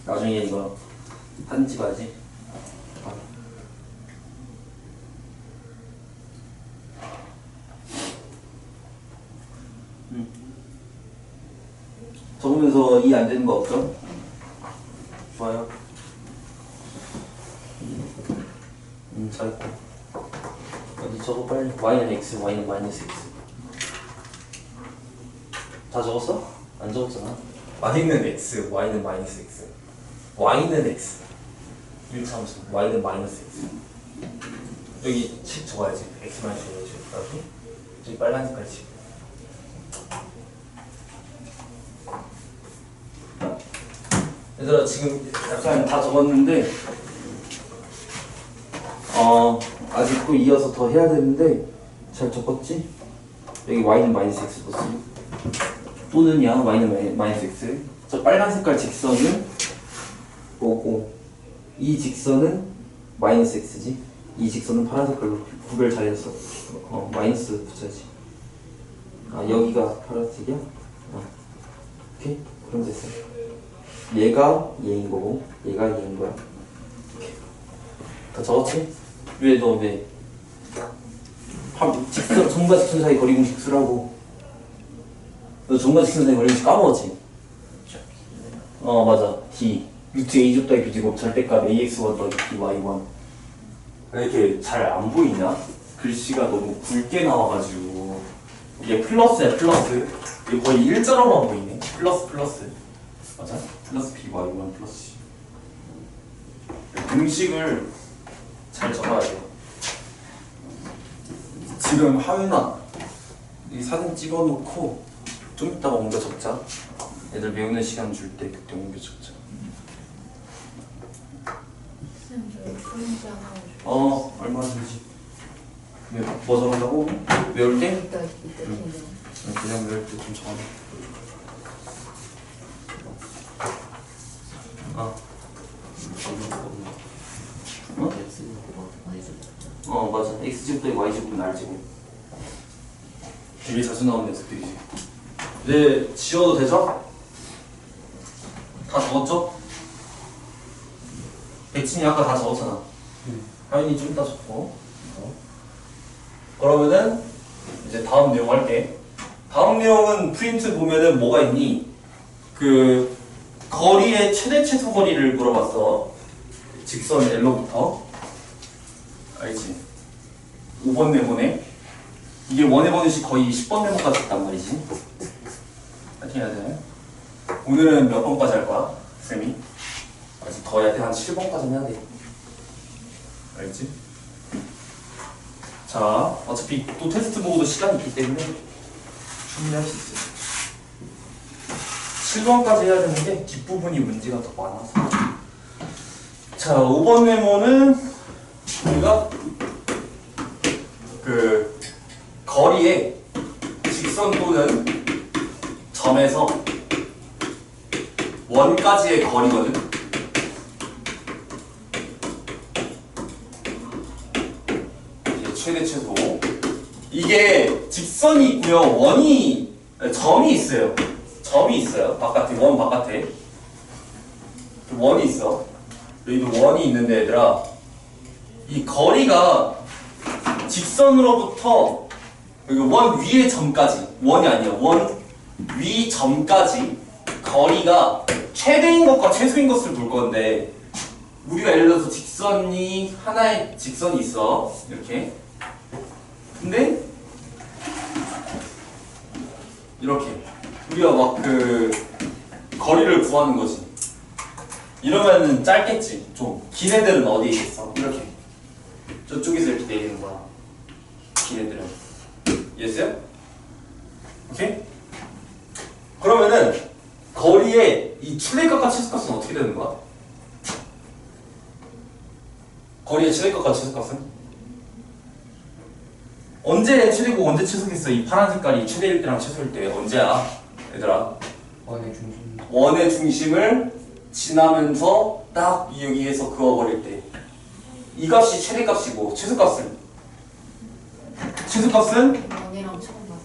나중에 이거 사진 찍어야지. 적으면서 이해 안 되는 거 없죠? 좋아요. 잘했고. 어디 적어 빨리. y는 x, y는 마이너스 x. 다 적었어? 안 적었잖아. y는 x, y는 마이너스 x. y는 x. 1차 함수. y는 마이너스 x. 여기 식 적어야지. x 마이너스 x. 여기 빨간 색깔 식. 얘들아 지금 약간 다 적었는데 아직 또 이어서 더 해야 되는데 잘 적었지? 여기 y는 마이너스 x 썼어. 또는야 y는 마이너스 x. 저 빨간 색깔 직선은 뭐고 이 직선은 마이너스 x지. 이 직선은 파란 색깔로 구별 잘했어. 마이너스 붙여야지. 여기가 파란색이야? 오케이? 그럼 됐어. 얘가 얘인 거고 얘가 얘인 거야. 오케이. 다 적었지? 왜 직선, 정과 직선 사이 거리 공식 쓰라고. 너 정과 직선 사이 거리 공식 까먹었지? 맞아. D 루트 A 줬더니 B제곱 절대값 AX1 더하기 BY1. 이렇게 잘 안 보이냐? 글씨가 너무 굵게 나와가지고 이게 플러스야 플러스. 이게 거의 일자로만 보이네. 플러스 맞아? 플러스 BY1 플러스 C. 공식을 잘 적어야 돼요. 지금 하윤아 이 사진 찍어놓고 좀 이따가 옮겨 적자. 애들 배우는 시간 줄 때 그때 옮겨 적자. 쌤, 저 프린트 하나 줘. 얼마든지. 뭐 적는다고? 외울 때? 이따 팀장. 그냥 외울 때 좀 적어놔. 맞아. X제곱 더하기 Y제곱은 R제곱. 되게 자주 나오는 녀석들이지. 네, 지워도 되죠? 적었죠? 백진이 아까 다 적었잖아. 하윤이 좀 이따 적고. 그러면은 이제 다음 내용 할게. 다음 내용은 프린트 보면은 뭐가 있니? 그 거리의 최대 최소 거리를 물어봤어. 직선 L로부터. 알지? 5번 네모네. 이게 원에 보듯이 거의 10번 네모까지 있단 말이지. 파이팅 해야 돼. 오늘은 몇 번까지 할 거야? 쌤이? 아직 더 해야 돼. 한 7번까지 해야 돼. 알지? 자, 어차피 또 테스트 보고도 시간이 있기 때문에 충분히 할 수 있어요. 7번까지 해야 되는데 뒷부분이 문제가 더 많아서. 자, 5번 메모는 우리가 그 거리의 직선 또는 점에서 원까지의 거리거든. 이게 최대 최소. 이게 직선이 있고요. 점이 있어요. 점이 있어요. 바깥에, 원 바깥에. 원이 있어. 여기도 원이 있는데 얘들아, 이 거리가 직선으로부터 원 위의 점까지, 원이 아니야, 원 위 점까지 거리가 최대인 것과 최소인 것을 볼 건데, 우리가 예를 들어서 직선이 하나의 직선이 있어. 이렇게. 근데 이렇게 우리가 막 그 거리를 구하는 거지. 이러면은 짧겠지. 좀 긴 애들은 어디에 있겠어? 이렇게 저쪽에서 이렇게 내리는 거야. 긴 애들은. 이해했어요? 오케이? 그러면은 거리의 이 최대값과 최소값은 어떻게 되는 거야? 거리의 최대값과 최소값은? 언제 최대고 언제 최소겠어? 이 파란 색깔이 최대일 때랑 최소일 때 언제야? 얘들아, 원의 중심을 지나면서 딱 여기에서 그어버릴 때 이 값이 최대값이고 최소값은 원이랑 처음 맞아.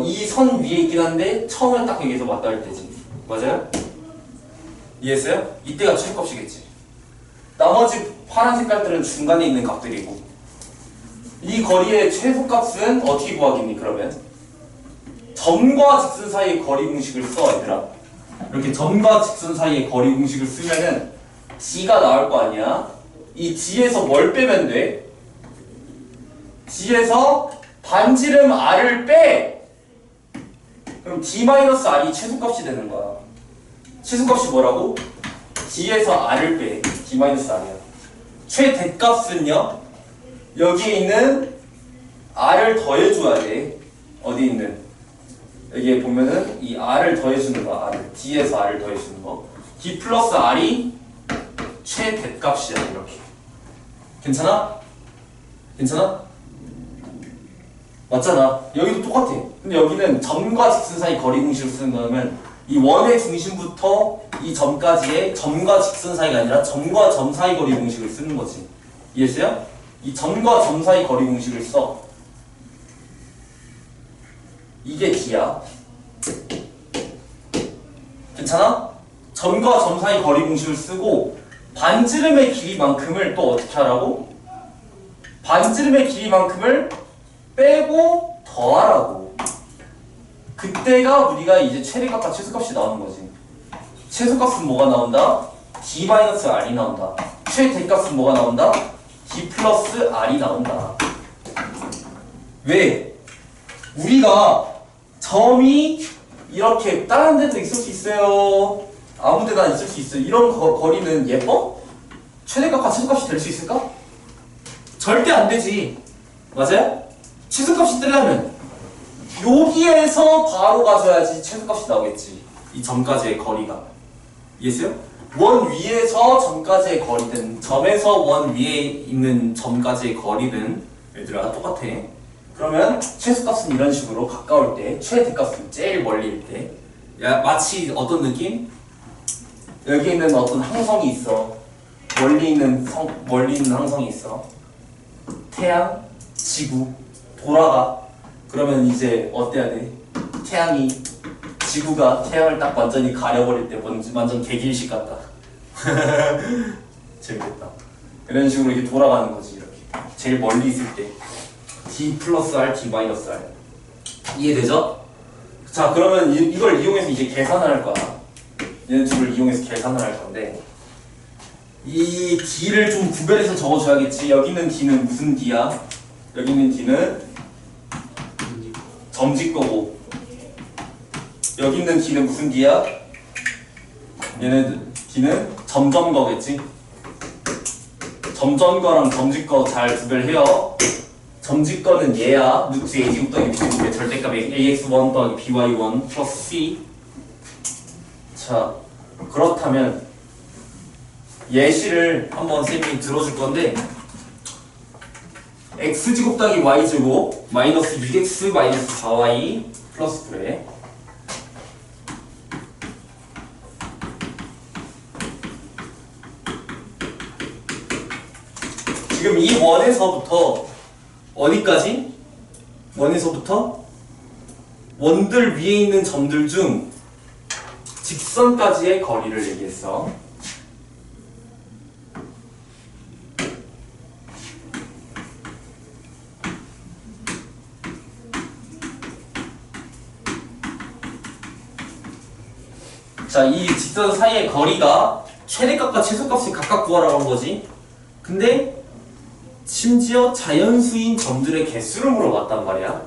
이 선 위에 있긴 한데 처음에 딱 여기서 맞닿을 때지. 맞아요? 이해했어요? 이때가 최소값이겠지. 나머지 파란 색깔들은 중간에 있는 값들이고, 이 거리의 최소값은 어떻게 구하겠니? 그러면 점과 직선 사이의 거리 공식을 써. 얘들아, 이렇게 점과 직선 사이의 거리 공식을 쓰면은 G가 나올 거 아니야. 이 G에서 뭘 빼면 돼? G에서 반지름 R을 빼. 그럼 D-R이 최소값이 되는 거야. 최소값이 뭐라고? G에서 R을 빼. D-R이야. 최대값은요, 여기에 있는 R을 더해줘야 돼. 어디 있는? 여기에 보면은 이 R을 더해주는 거, R을. D에서 R을 더해주는 거. D 플러스 R이 최대값이야. 이렇게. 괜찮아? 괜찮아? 맞잖아. 여기도 똑같아. 근데 여기는 점과 직선 사이 거리 공식을 쓰는 거면 이 원의 중심부터 이 점까지의 점과 직선 사이가 아니라 점과 점 사이 거리 공식을 쓰는 거지. 이해했어요? 이 점과 점 사이 거리 공식을 써. 이게 D야. 괜찮아? 점과 점 사이 거리 공식을 쓰고 반지름의 길이만큼을 또 어떻게 하라고? 반지름의 길이만큼을 빼고 더하라고. 그때가 우리가 이제 최대값과 최소값이 나오는 거지. 최소값은 뭐가 나온다? D-R이 나온다. 최대값은 뭐가 나온다? D 플러스 R이 나온다. 왜? 우리가 점이 이렇게 다른 데도 있을 수 있어요. 아무 데나 있을 수 있어요. 이런 거리는 예뻐? 최대값과 최소값이 될 수 있을까? 절대 안 되지. 맞아요? 최소값이 뜨려면 여기에서 바로 가져야지 최소값이 나오겠지. 이 점까지의 거리가. 이해했어요? 원 위에서 점까지의 거리든 점에서 원 위에 있는 점까지의 거리든 얘들아 똑같아. 그러면 최소값은 이런 식으로 가까울 때, 최대값은 제일 멀리일 때, 야, 마치 어떤 느낌? 여기 있는 어떤 항성이 있어. 멀리 있는 항성이 있어. 태양, 지구, 돌아가. 그러면 이제 어때야 돼? 태양이 지구가 태양을 딱 완전히 가려버릴 때 완전 개기일식 같다. 재밌겠다. 이런 식으로 이렇게 돌아가는 거지. 이렇게 제일 멀리 있을 때 d 플러스 r, d 마이너스 r. 이해되죠? 자, 그러면 이걸 이용해서 이제 계산을 할 거야. 얘네 둘을 이용해서 계산을 할 건데, 이 d를 좀 구별해서 적어줘야겠지. 여기 있는 d는 무슨 d야? 여기 있는 d는 점집 거고, 여기 있는 d는 무슨 d야? 얘네 d는 점점 거겠지. 점점 거랑 점집 거 잘 구별해요. 점집 거는 얘야. 루트 a 제곱 더하기 b 제곱의 절대값이 ax1 더하기 by1 플러스 c. 자, 그렇다면 예시를 한번 쌤이 들어줄 건데, x제곱 더하기 y제곱 마이너스 6x 마이너스 4y 플러스 9래. 지금 이 원에서부터 어디까지? 원에서부터 원들 위에 있는 점들 중 직선까지의 거리를 얘기했어. 자, 이 직선 사이의 거리가 최대값과 최소값을 각각 구하라고 한 거지. 근데 심지어 자연수인 점들의 개수를 물어봤단 말이야.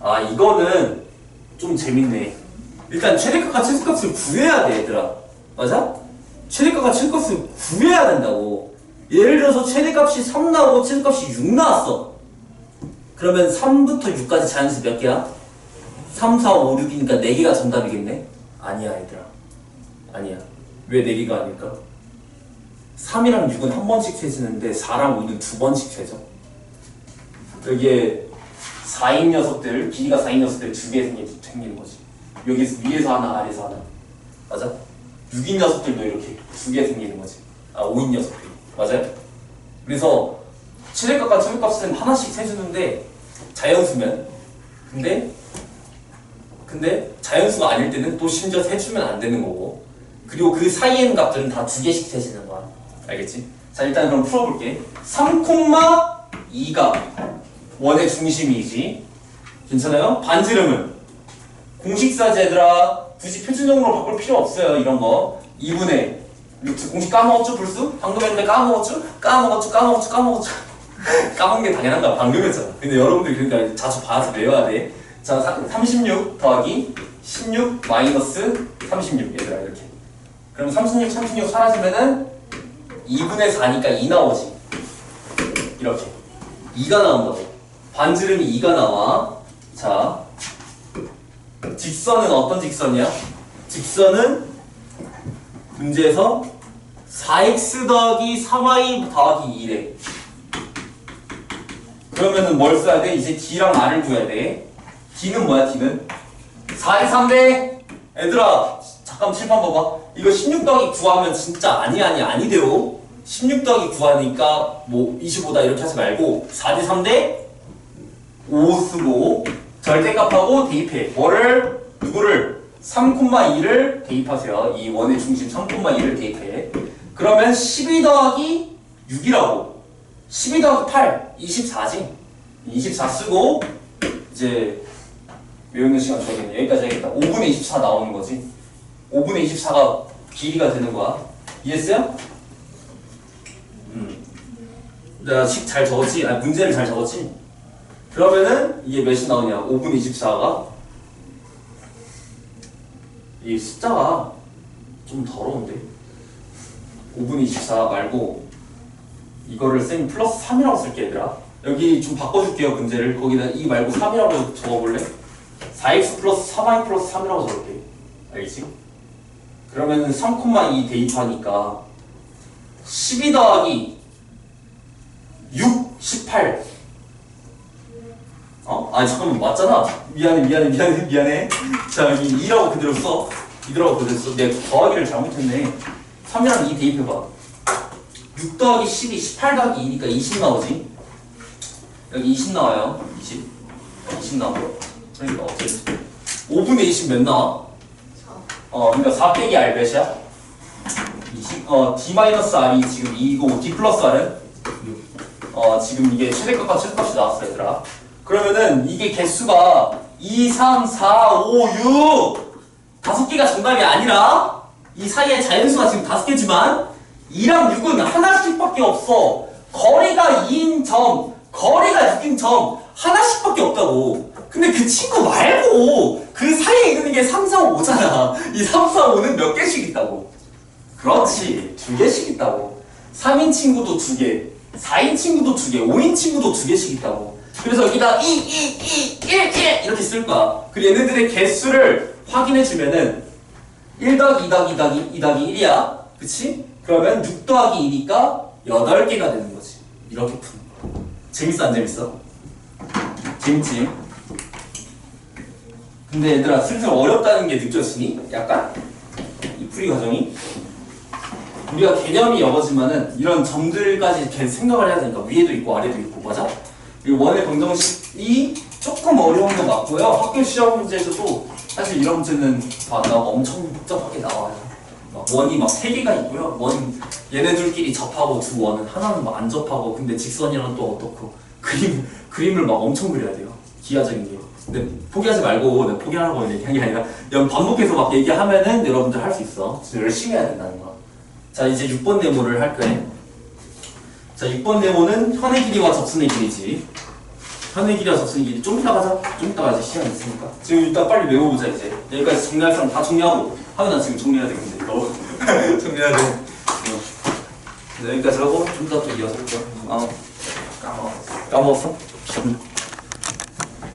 아, 이거는 좀 재밌네. 일단 최대값과 최소값을 구해야 돼, 얘들아. 맞아? 최대값과 최소값을 구해야 된다고. 예를 들어서 최대값이 3 나오고 최소값이 6 나왔어. 그러면 3부터 6까지 자연수 몇 개야? 3, 4, 5, 6이니까 4개가 정답이겠네? 아니야, 얘들아. 아니야. 왜 4개가 아닐까? 3이랑 6은 한 번씩 세지는데 4랑 5는 두 번씩 세져. 여기에 4인 녀석들, 길이가 4인 녀석들 두 개 생기는 거지. 여기서 위에서 하나, 아래에서 하나. 맞아? 6인 녀석들도 이렇게 두 개 생기는 거지. 아, 5인 녀석들. 맞아요? 그래서 최대값과 최소값은 하나씩 세주는데 자연수면. 근데 자연수가 아닐 때는 또 심지어 세주면 안 되는 거고. 그리고 그 사이에 있는 값들은 다 두 개씩 세지는 거야. 알겠지? 자, 일단 그럼 풀어볼게. 3,2가 원의 중심이지. 괜찮아요? 반지름은 공식사지 얘들아. 굳이 표준형으로 바꿀 필요 없어요. 이런 거 2분의 루트. 공식 까먹었죠? 불수? 방금 했는데 까먹었죠? 까먹은 게 당연한가? 방금 했잖아. 근데 여러분들이 그러니까 자주 봐서 외워야 돼. 자, 36 더하기 16 마이너스 36 얘들아. 이렇게. 그럼 36 사라지면은 2분의 4니까 2 나오지. 이렇게 2가 나온다고. 반지름이 2가 나와. 자, 직선은 어떤 직선이야? 직선은 문제에서 4x 더하기 3y 더하기 2래. 그러면은 뭘 써야 돼? 이제 d랑 r을 구해야 돼. d는 뭐야? d는 4대 3대. 얘들아, 잠깐 칠판 봐봐. 이거 16 더하기 9 하면 진짜 아니 돼요. 16 더하기 9 하니까 뭐 25다 이렇게 하지 말고 4대 3대 5 쓰고 절대값하고 대입해. 뭐를? 누구를? 3,2를 대입하세요. 이 원의 중심 3,2를 대입해. 그러면 12 더하기 6이라고. 12 더하기 8, 24지. 24 쓰고 이제 외우는 시간 줘야겠네. 여기까지 하겠다. 5분의 24 나오는 거지. 5분의 24가 길이가 되는 거야. 이해했어요? 내가 식 잘 적었지? 아니, 문제를 잘 적었지? 그러면은 이게 몇이 나오냐? 5분의 24가 이 숫자가 좀 더러운데? 5분의 24 말고 이거를 쌤 플러스 3이라고 쓸게 얘들아. 여기 좀 바꿔줄게요 문제를. 거기다 이 말고 3이라고 적어볼래? 4x 플러스 3y 플러스 3이라고 적을게. 알겠지? 그러면은 3,2 대입하니까 12 더하기 6, 18. 아니 잠깐만 맞잖아. 미안해. 자, 여기 2라고 그대로 써. 이더라고 그대로 써. 내가 더하기를 잘못했네. 3이랑 2 대입해봐. 6 더하기 12, 18 더하기 2니까 20 나오지. 여기 20 나와요. 20 나와요. 그러니까 어떻게 5분의 20 몇 나와? 그러니까 4 빼기 R 몇이야? D-R이 지금 2이고 D 플러스 R은? 지금 이게 최대값과 최소값이 나왔어 얘들아. 그러면은 이게 개수가 2, 3, 4, 5, 6 5개가 정답이 아니라 이 사이에 자연수가 지금 5개지만 2랑 6은 하나씩밖에 없어. 거리가 2인 점, 거리가 6인 점 하나씩밖에 없다고. 근데 그 친구 말고 그 사이에 있는 게 3, 4, 5잖아. 이 3, 4, 5는 몇 개씩 있다고? 그렇지, 2개씩 있다고. 3인 친구도 2개, 4인 친구도 2개, 5인 친구도 2개씩 있다고. 그래서 여기다 1 이렇게 쓸 거야. 그리고 얘네들의 개수를 확인해 주면은 1 더하기 2 더하기 2 더하기 2 더하기 1이야. 그치? 그러면 6 더하기 2니까 8개가 되는 거지. 이렇게 푸는 거야. 재밌어 안 재밌어? 재밌지? 근데 얘들아 슬슬 어렵다는 게 느껴지니? 약간? 이 풀이 과정이? 우리가 개념이 여거지만은 이런 점들까지 계속 생각을 해야 되니까 위에도 있고 아래도 있고 맞아? 그리고 원의 방정식이 조금 어려운 건 맞고요. 학교 시험 문제에서도 사실 이런 문제는 다 엄청 복잡하게 나와요. 막 원이 막 3개가 있고요. 원 얘네들끼리 접하고 두 원은 하나는 막 안 접하고 근데 직선이랑 또 어떻고 그림을 막 엄청 그려야 돼요. 기하적인 게. 근데 포기하지 말고 내가 포기하라고 얘기한 게 아니라 반복해서 막 얘기하면은 여러분들 할 수 있어. 진짜 열심히 해야 된다는 거. 자 이제 6번 네모를 할 거예요. 자 6번 네모는 현의 길이와 접선의 길이지. 현의 길이와 접선의 길이 좀 이따 가자. 좀 이따 가자. 시간 있으니까. 지금 일단 빨리 외워보자 이제. 여기까지 정리할 사람 다 정리하고. 하면 지금 정리해야 되겠는데 이거. 정리해야 돼. 여기까지 하고 좀 이따 또 이어서 할 거야. 까먹었어.